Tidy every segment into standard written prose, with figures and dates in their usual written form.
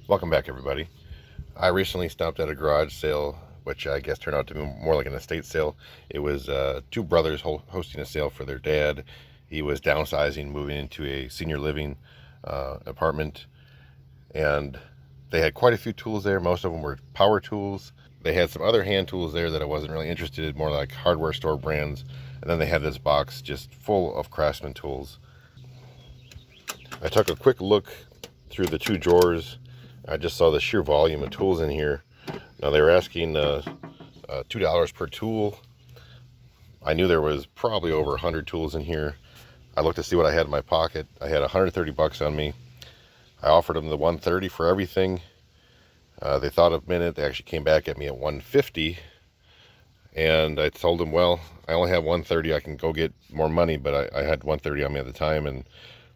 Welcome back, everybody. I recently stopped at a garage sale, which I guess turned out to be more like an estate sale. It was two brothers hosting a sale for their dad. He was downsizing, moving into a senior living apartment, and they had quite a few tools there. Most of them were power tools. They had some other hand tools there that I wasn't really interested in, more like hardware store brands. And then they had this box just full of Craftsman tools. I took a quick look through the two drawers. I just saw the sheer volume of tools in here. Now they were asking $2 per tool. I knew there was probably over 100 tools in here. I looked to see what I had in my pocket. I had 130 bucks on me. I offered them the 130 for everything. They thought a minute. They actually came back at me at 150. And I told them, well, I only have 130. I can go get more money, but I had 130 on me at the time. And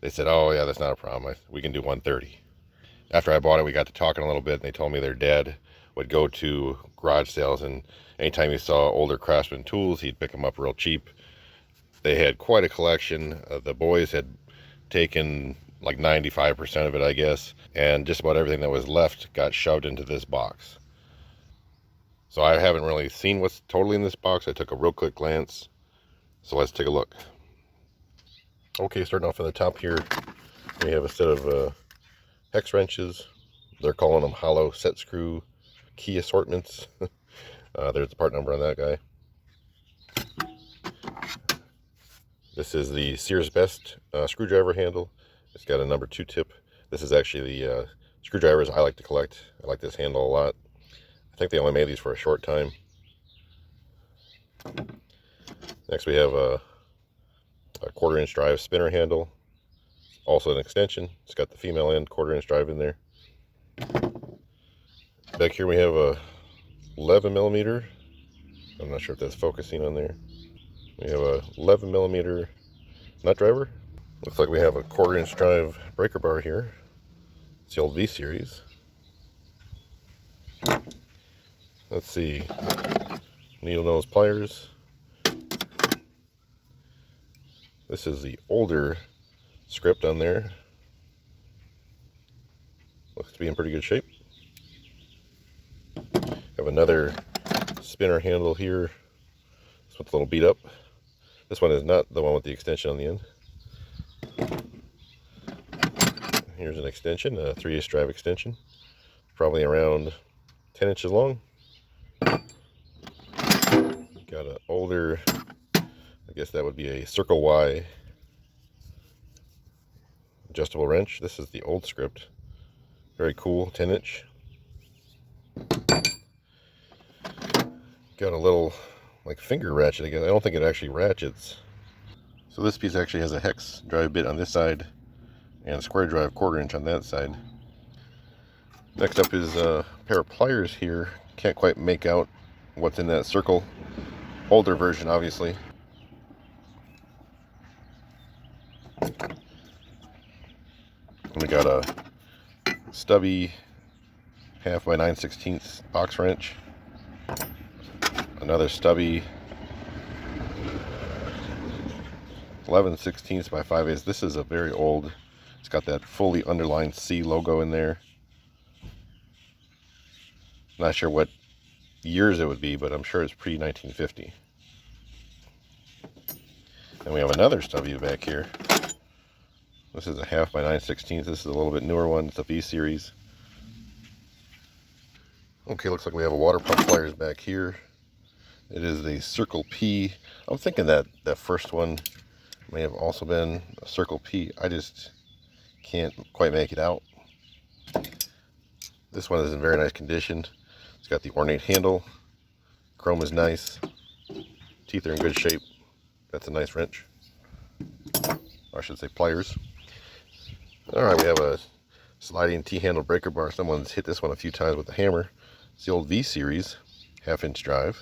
they said, oh yeah, that's not a problem. We can do 130. After I bought it, we got to talking a little bit, and they told me their dad would go to garage sales, and anytime he saw older Craftsman tools, he'd pick them up real cheap. They had quite a collection. The boys had taken like 95% of it, I guess, and just about everything that was left got shoved into this box. So I haven't really seen what's totally in this box. I took a real quick glance, so let's take a look. Okay, starting off at the top here, we have a set of hex wrenches. They're calling them hollow set screw key assortments. There's the part number on that guy. This is the Sears Best screwdriver handle. It's got a number 2 tip. This is actually the screwdrivers I like to collect. I like this handle a lot. I think they only made these for a short time. Next we have a 1/4-inch drive spinner handle. Also an extension. It's got the female end 1/4-inch drive in there. Back here we have a 11mm. I'm not sure if that's focusing on there. We have a 11mm nut driver. Looks like we have a 1/4-inch drive breaker bar here. It's the old V series. Let's see. Needle nose pliers. This is the older script on there. Looks to be in pretty good shape. Have another spinner handle here. This one's a little beat up. This one is not the one with the extension on the end. Here's an extension, a 3/8 drive extension. Probably around 10 inches long. Got an older, I guess that would be a Circle Y adjustable wrench. This is the old script. Very cool, 10-inch. Got a little like finger ratchet again. I don't think it actually ratchets. So this piece actually has a hex drive bit on this side and a square drive 1/4-inch on that side. Next up is a pair of pliers here. Can't quite make out what's in that circle. Older version, obviously. We got a stubby 1/2 by 9/16 box wrench. Another stubby 11/16 by 5/8. This is a very old. It's got that fully underlined C logo in there. Not sure what years it would be, but I'm sure it's pre-1950. And we have another stubby back here. This is a 1/2 by 9/16. This is a little bit newer one. It's a V series. Okay, looks like we have a water pump pliers back here. It is the Circle P. I'm thinking that that first one may have also been a Circle P. I just can't quite make it out. This one is in very nice condition. It's got the ornate handle. Chrome is nice. Teeth are in good shape. That's a nice wrench. Or I should say pliers. Alright, we have a sliding T-handle breaker bar. Someone's hit this one a few times with a hammer. It's the old V series, 1/2-inch drive.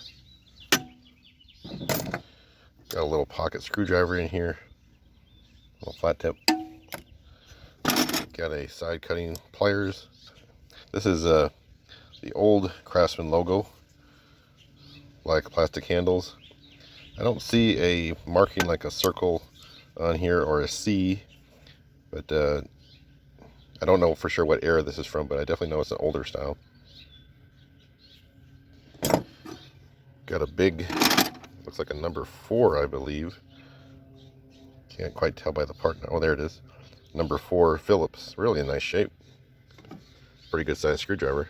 Got a little pocket screwdriver in here. A little flat tip. Got a side cutting pliers. This is the old Craftsman logo. Black plastic handles. I don't see a marking like a circle on here or a C, but I don't know for sure what era this is from, but I definitely know it's an older style. Got a big, looks like a number 4, I believe. Can't quite tell by the part. Oh, there it is. Number 4 Phillips. Really a nice shape. Pretty good sized screwdriver.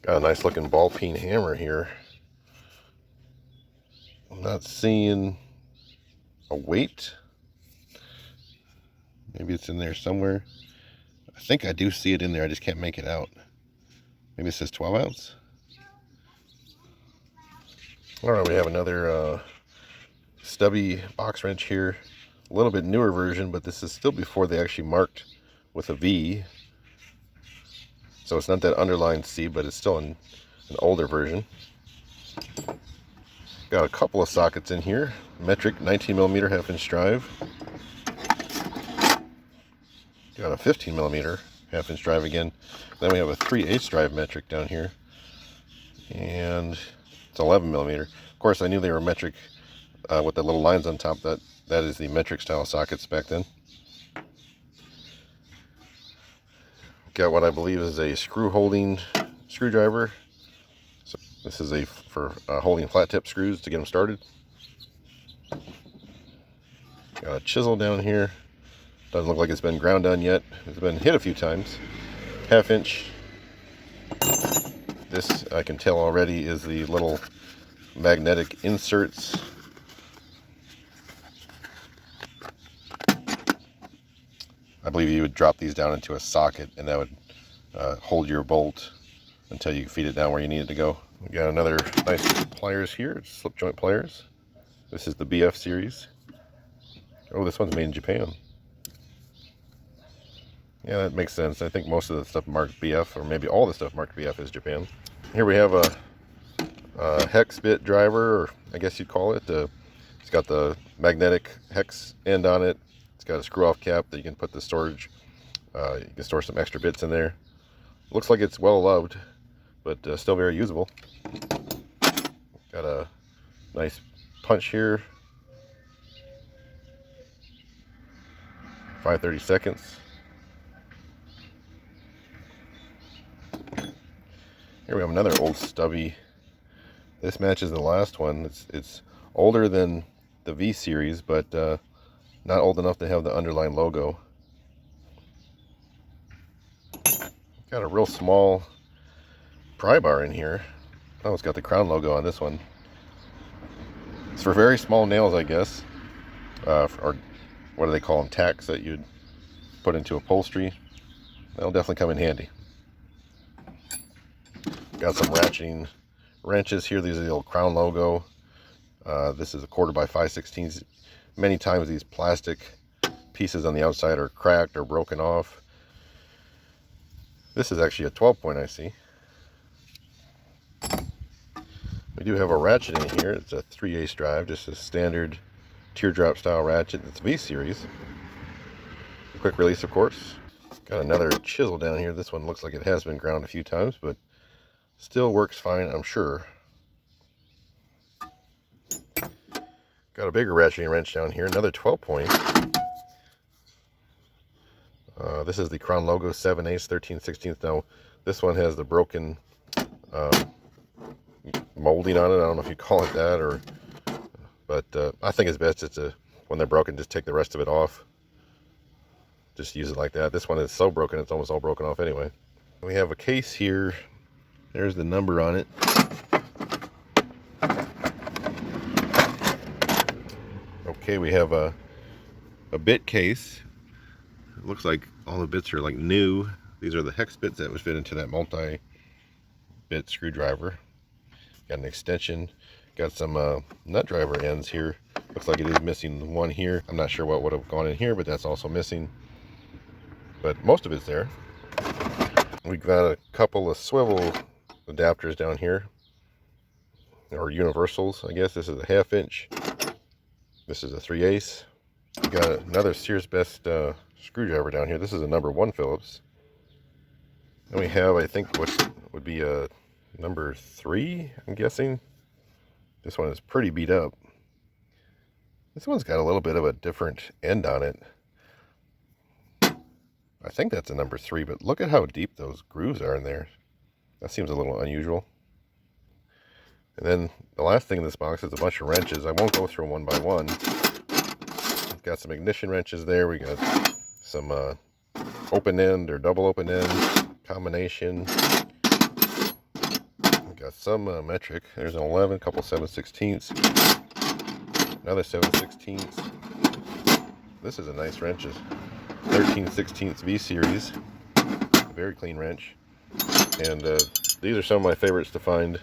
Got a nice looking ball peen hammer here. I'm not seeing a weight. Maybe it's in there somewhere. I think I do see it in there. I just can't make it out. Maybe it says 12 ounce. Alright, we have another stubby box wrench here. A little bit newer version, but this is still before they actually marked with a V. So it's not that underlined C, but it's still an older version. Got a couple of sockets in here. Metric 19mm 1/2" drive. Got a 15mm 1/2" drive again. Then we have a 3/8 drive metric down here. And it's 11mm. Of course, I knew they were metric with the little lines on top. That is the metric style sockets back then. Got what I believe is a screw holding screwdriver. So this is for holding flat tip screws to get them started. Got a chisel down here. Doesn't look like it's been ground on yet. It's been hit a few times. 1/2". This, I can tell already, is the little magnetic inserts. I believe you would drop these down into a socket, and that would hold your bolt until you feed it down where you need it to go. We got another nice pliers here, slip joint pliers. This is the BF series. Oh, this one's made in Japan. Yeah, that makes sense. I think most of the stuff marked BF, or maybe all the stuff marked BF, is Japan. Here we have a hex bit driver, or I guess you'd call it. It's got the magnetic hex end on it. It's got a screw-off cap that you can put the storage. You can store some extra bits in there. Looks like it's well loved, but still very usable. Got a nice punch here. 5/32. Here we have another old stubby. This matches the last one. It's older than the V series, but not old enough to have the underlined logo. Got a real small pry bar in here. Oh, it's got the Crown logo on this one. It's for very small nails, I guess. Or what do they call them? Tacks that you'd put into upholstery. That'll definitely come in handy. Got some ratcheting wrenches here. These are the old Crown logo. This is a 1/4 by 5/16. Many times these plastic pieces on the outside are cracked or broken off. This is actually a 12-point, I see. We do have a ratchet in here. It's a 3/8 drive, just a standard teardrop style ratchet. It's V series. Quick release, of course. Got another chisel down here. This one looks like it has been ground a few times, but still works fine, I'm sure. Got a bigger ratcheting wrench down here, another 12-point. This is the Crown logo, 7/8, 13/16. Now, this one has the broken molding on it. I don't know if you call it that, but I think it's best just to, when they're broken, just take the rest of it off. Just use it like that. This one is so broken, it's almost all broken off anyway. We have a case here. There's the number on it. Okay, we have a bit case. It looks like all the bits are like new. These are the hex bits that would fit into that multi-bit screwdriver. Got an extension. Got some nut driver ends here. Looks like it is missing one here. I'm not sure what would have gone in here, but that's also missing. But most of it's there. We've got a couple of swivel adapters down here, or universals, I guess. This is a 1/2". This is a 3/8. We got another Sears Best screwdriver down here. This is a number 1 Phillips. And we have, I think, what would be a number 3, I'm guessing. This one is pretty beat up. This one's got a little bit of a different end on it. I think that's a number 3, but look at how deep those grooves are in there. That seems a little unusual. And then the last thing in this box is a bunch of wrenches. I won't go through them one by one. We've got some ignition wrenches there. We got some open end or double open end combination. We got some metric. There's an 11, couple 7/16, another 7/16. This is a nice wrench. 13/16 V series. Very clean wrench. And these are some of my favorites to find.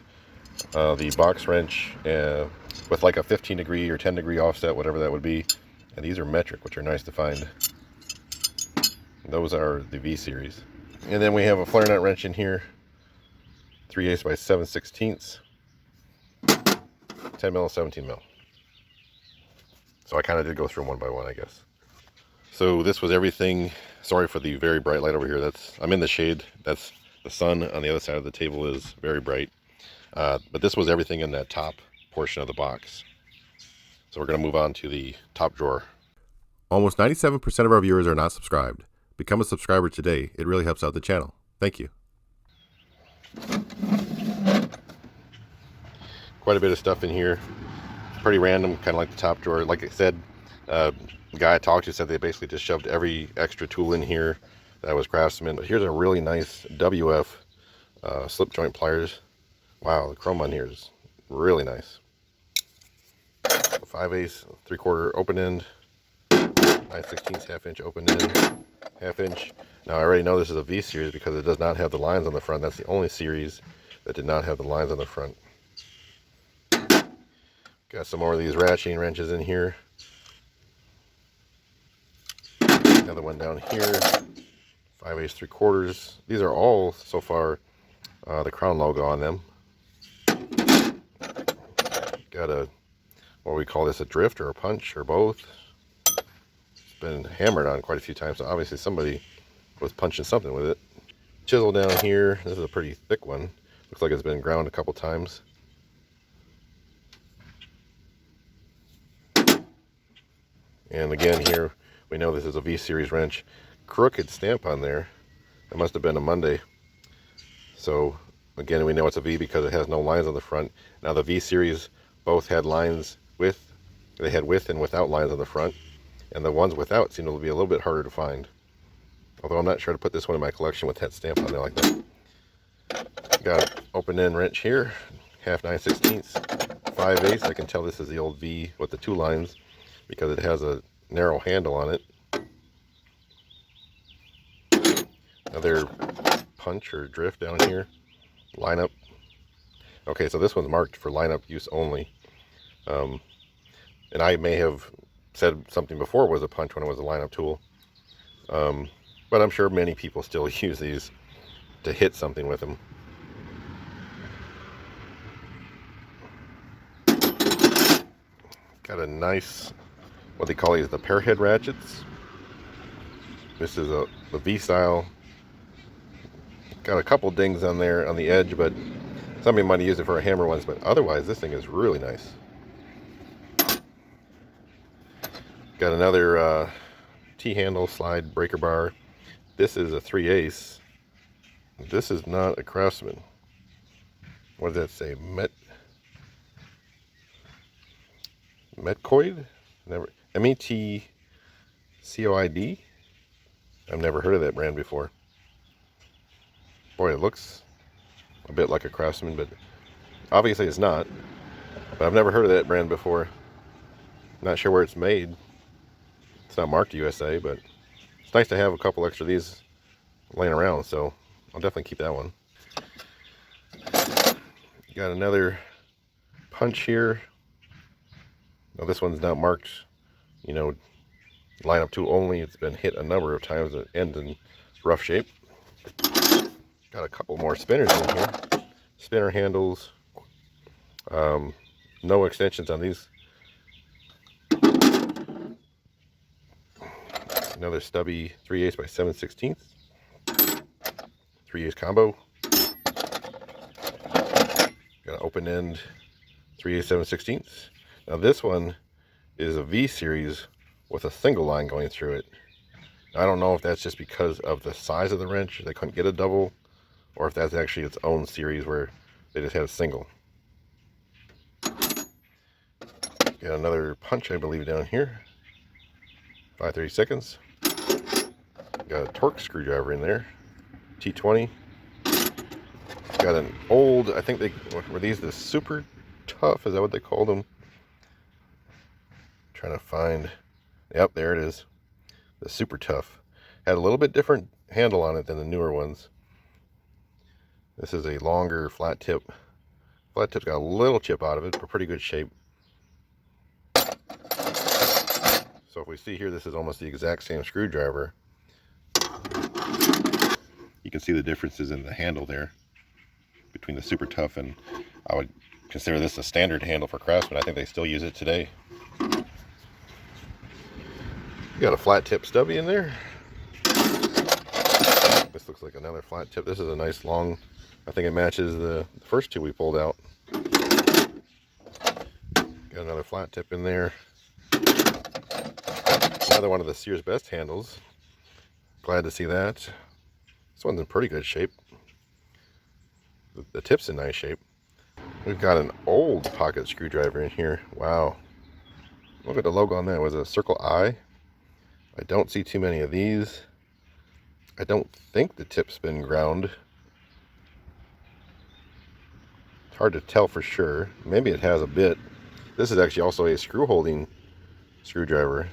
The box wrench with like a 15-degree or 10-degree offset, whatever that would be. And these are metric, which are nice to find. Those are the V series. And then we have a flare nut wrench in here. 3/8 by 7/16. 10 mil, 17 mil. So I kind of did go through them one by one, I guess. So this was everything. Sorry for the very bright light over here. I'm in the shade. That's the sun on the other side of the table is very bright. But this was everything in that top portion of the box. So we're going to move on to the top drawer. Almost 97% of our viewers are not subscribed. Become a subscriber today. It really helps out the channel. Thank you. Quite a bit of stuff in here. Pretty random, kind of like the top drawer. Like I said, the guy I talked to said they basically just shoved every extra tool in here that was Craftsman. But here's a really nice WF slip joint pliers. Wow, the chrome on here is really nice. 5/8, 3/4 open end, 9/16 1/2 open end, 1/2 Now I already know this is a V series because it does not have the lines on the front. That's the only series that did not have the lines on the front. Got some more of these ratcheting wrenches in here. Another one down here. 5/8 3/4. These are all so far the Crown logo on them. Got a, what we call this, a drift or a punch or both. It's been hammered on quite a few times, so obviously somebody was punching something with it. Chisel down here. This is a pretty thick one. Looks like it's been ground a couple times. And again here, we know this is a V series wrench. Crooked stamp on there. It must have been a Monday. So again, we know it's a V because it has no lines on the front. Now the V series both had lines with, they had with and without lines on the front. And the ones without seem to be a little bit harder to find. Although I'm not sure to put this one in my collection with that stamp on there like that. Got an open end wrench here. 1/2 9/16, 5/8. I can tell this is the old V with the 2 lines because it has a narrow handle on it. Another punch or drift down here. Lineup. Okay, so this one's marked for lineup use only. And I may have said something before was a punch when it was a lineup tool. But I'm sure many people still use these to hit something with them. Got a nice, what they call these, the pear head ratchets. This is the V style. Got a couple dings on there on the edge, but somebody might have used it for a hammer once, but otherwise this thing is really nice. Got another T-handle slide breaker bar. This is a 3/8. This is not a Craftsman. What does that say? Metcoid? Never. METCOID? I've never heard of that brand before. Boy, it looks a bit like a Craftsman, but obviously it's not. But I've never heard of that brand before. Not sure where it's made. It's not marked USA, but it's nice to have a couple extra of these laying around, so I'll definitely keep that one. Got another punch here. Now this one's not marked, you know, lineup tool only. It's been hit a number of times. It ends in rough shape. Got a couple more spinners in here. Spinner handles. No extensions on these. Another stubby 3/8 by 7/16. 3/8 combo. Got an open end 3/8 7/16. Now this one is a V series with a single line going through it. I don't know if that's just because of the size of the wrench, they couldn't get a double, or if that's actually its own series where they just had a single. Got another punch, I believe, down here. 5/32. Got a torque screwdriver in there. T20. Got an old, I think they were these the super tough, is that what they called them? Trying to find, yep, there it is. The super tough. Had a little bit different handle on it than the newer ones. This is a longer flat tip. Flat tip's got a little chip out of it, but pretty good shape. So if we see here, this is almost the exact same screwdriver. You can see the differences in the handle there between the super tough, and I would consider this a standard handle for Craftsman. I think they still use it today. Got a flat tip stubby in there. This looks like another flat tip. This is a nice long, I think it matches the first two we pulled out. Got another flat tip in there. Another one of the Sears Best handles. Glad to see that. This one's in pretty good shape. The tip's in nice shape. We've got an old pocket screwdriver in here. Wow. Look at the logo on that. It was a Circle I. I don't see too many of these. I don't think the tip's been ground. It's hard to tell for sure. Maybe it has a bit. This is actually also a screw holding screwdriver.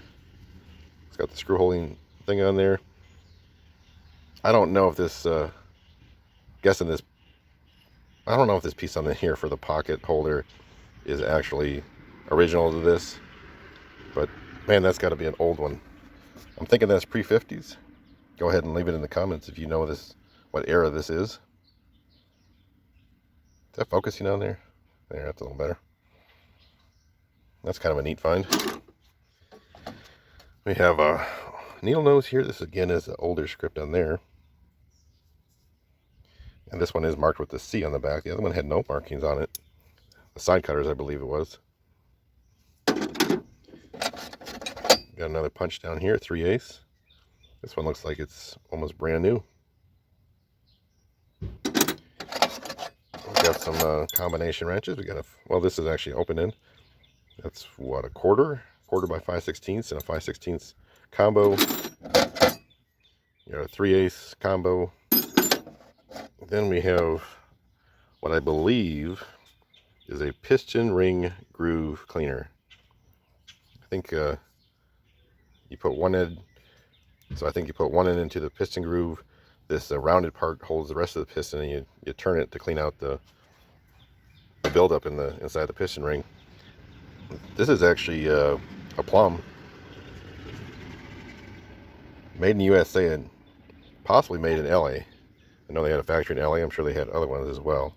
It's got the screw holding thing on there. I don't know if this, guessing this, I don't know if this piece on here for the pocket holder is actually original to this, but man, that's got to be an old one. I'm thinking that's pre-50s. Go ahead and leave it in the comments if you know this, what era this is. Is that focusing on there? There, that's a little better. That's kind of a neat find. We have a needle nose here. This again is the older script on there. And this one is marked with the C on the back. The other one had no markings on it. The side cutters, I believe it was. Got another punch down here, 3/8. This one looks like it's almost brand new. We've got some combination wrenches. We got a, well, this is actually open end. That's what, a quarter by 5/16 and a 5/16 combo. You got a 3/8 combo. Then we have what I believe is a piston ring groove cleaner. I think you put one end, so I think you put one end into the piston groove. This rounded part holds the rest of the piston, and you turn it to clean out the buildup in the inside the piston ring. This is actually a plum, made in USA and possibly made in LA. I know they had a factory in LA. I'm sure they had other ones as well.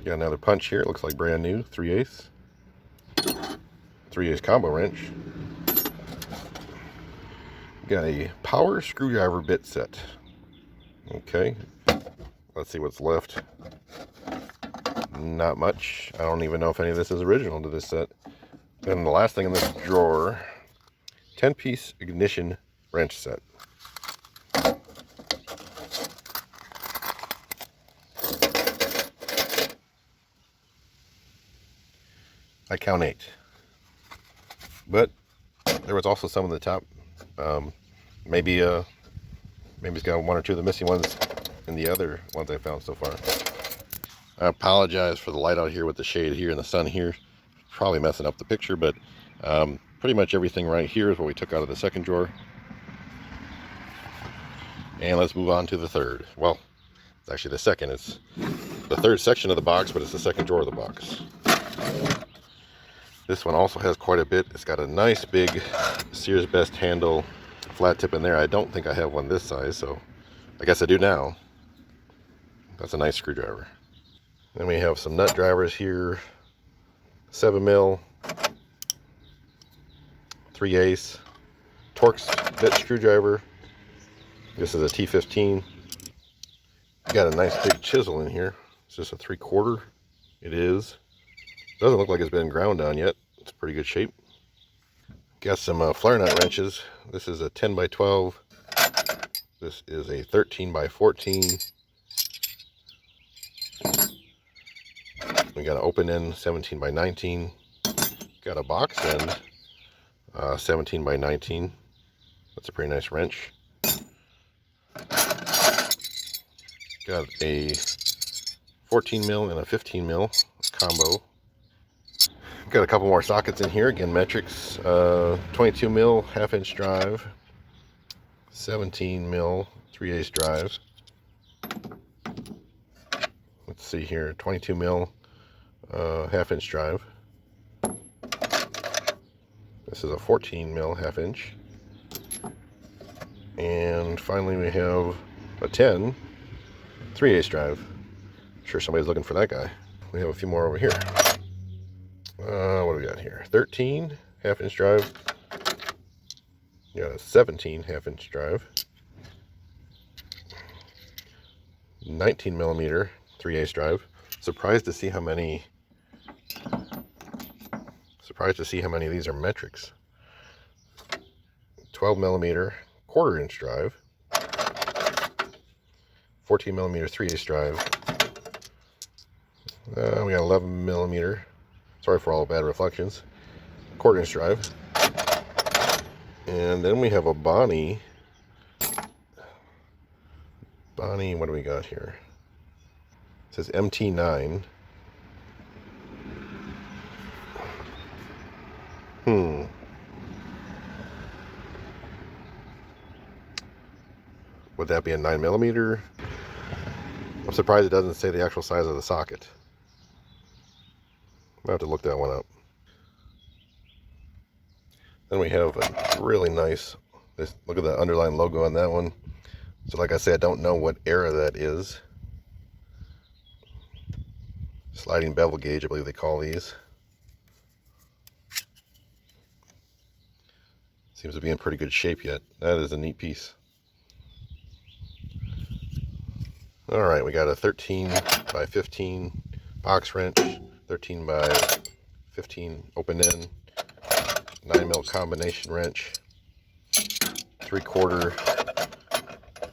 Got another punch here. It looks like brand new. 3/8. 3/8 combo wrench. Got a power screwdriver bit set. Okay. Let's see what's left. Not much. I don't even know if any of this is original to this set. Then the last thing in this drawer, 10-piece ignition wrench set. I count 8. But there was also some on the top. Maybe it's got one or two of the missing ones in the other ones I found so far. I apologize for the light out here with the shade here and the sun here. Probably messing up the picture, but pretty much everything right here is what we took out of the second drawer. And let's move on to the third. Well, it's actually the second. It's the third section of the box, but it's the second drawer of the box. This one also has quite a bit. It's got a nice big Sears Best handle flat tip in there. I don't think I have one this size, so I guess I do now. That's a nice screwdriver. Then we have some nut drivers here. 7mm, 3/8, Torx bit screwdriver. This is a T15. Got a nice big chisel in here. It's just a 3/4. It is. Doesn't look like it's been ground down yet. It's pretty good shape. Got some flare nut wrenches. This is a 10 by 12. This is a 13 by 14. We got an open end 17 by 19. Got a box end 17 by 19. That's a pretty nice wrench. Got a 14 mil and a 15 mil combo. Got a couple more sockets in here, again metrics. 22 mil 1/2 inch drive, 17 mil 3/8 drive. Let's see here, 22 mil 1/2 inch drive. This is a 14 mil 1/2 inch. And finally we have a 10 3/8 drive. I'm sure somebody's looking for that guy. We have a few more over here. What do we got here? 13 1/2 inch drive. You got a 17 1/2 inch drive. 19 millimeter 3/8 drive. Surprised to see how many of these are metrics. 12 millimeter 1/4 inch drive. 14 millimeter 3/8 drive. We got 11 millimeter. Sorry for all the bad reflections. 1/4 inch drive. And then we have a Bonnie. What do we got here? It says MT9. Would that be a 9 millimeter? I'm surprised it doesn't say the actual size of the socket. I'll have to look that one up. Then we have a really nice, look at the underline logo on that one. So like I said, I don't know what era that is. Sliding bevel gauge, I believe they call these. Seems to be in pretty good shape yet. That is a neat piece. Alright, we got a 13 by 15 box wrench, 13 by 15 open end, 9 mil combination wrench, 3/4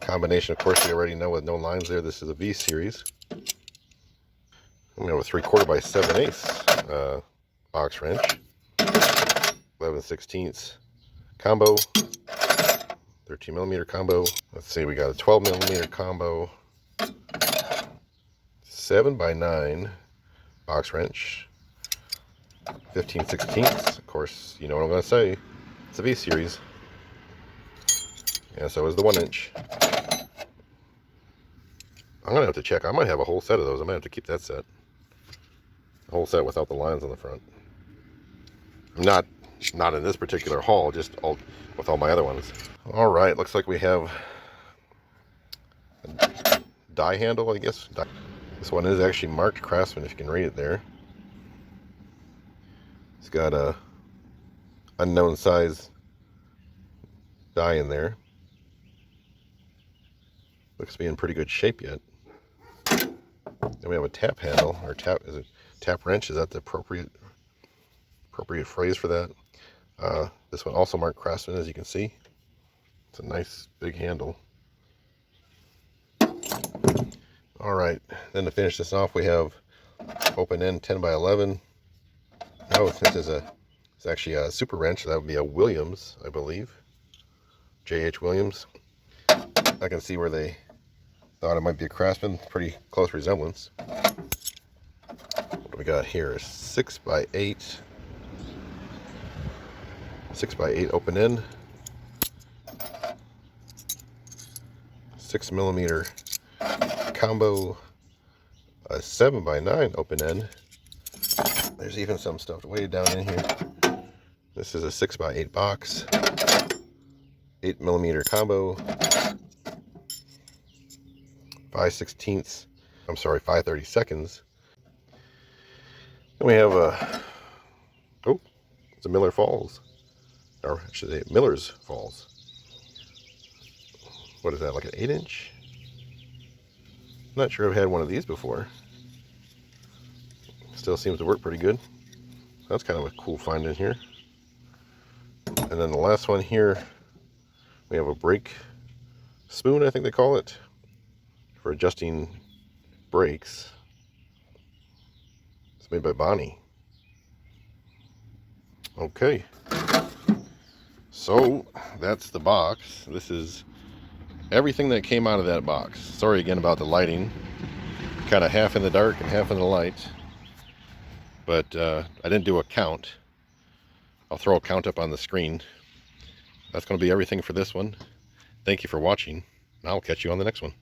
combination. Of course, you already know with no lines there, this is a V series. We have a 3/4 by 7/8 box wrench, 11/16 combo, 13 millimeter combo. Let's see, we got a 12 millimeter combo, 7 by 9 box wrench, 15/16. Of course, you know what I'm going to say. It's a V series. And so is the 1 inch. I'm going to have to check. I might have a whole set of those. I might have to keep that set. A whole set without the lines on the front. Not in this particular haul, just with all my other ones. Alright, looks like we have a die handle, I guess. This one is actually marked Craftsman, if you can read it there. It's got a unknown size die in there. Looks to be in pretty good shape yet. Then we have a tap handle, or tap wrench? Is that the appropriate phrase for that? This one also marked Craftsman, as you can see. It's a nice big handle. Alright, then to finish this off, we have open end 10 by 11. Oh, it's actually a super wrench. That would be a Williams, I believe. J.H. Williams. I can see where they thought it might be a Craftsman. Pretty close resemblance. What do we got here? 6 by 8 open end. 6 millimeter combo. A 7 by 9 open end. There's even some stuff way down in here. This is a 6 by 8 box. 8 millimeter combo. 5/32. Then we have it's a Miller Falls. Or I should say Miller's Falls. What is that, like an 8 inch? I'm not sure I've had one of these before. Still seems to work pretty good. That's kind of a cool find in here. And then the last one here, we have a brake spoon, I think they call it, for adjusting brakes. It's made by Bonnie. Okay, so that's the box. This is everything that came out of that box. Sorry again about the lighting, kind of half in the dark and half in the light, but I didn't do a count. I'll throw a count up on the screen. That's going to be everything for this one. Thank you for watching, and I'll catch you on the next one.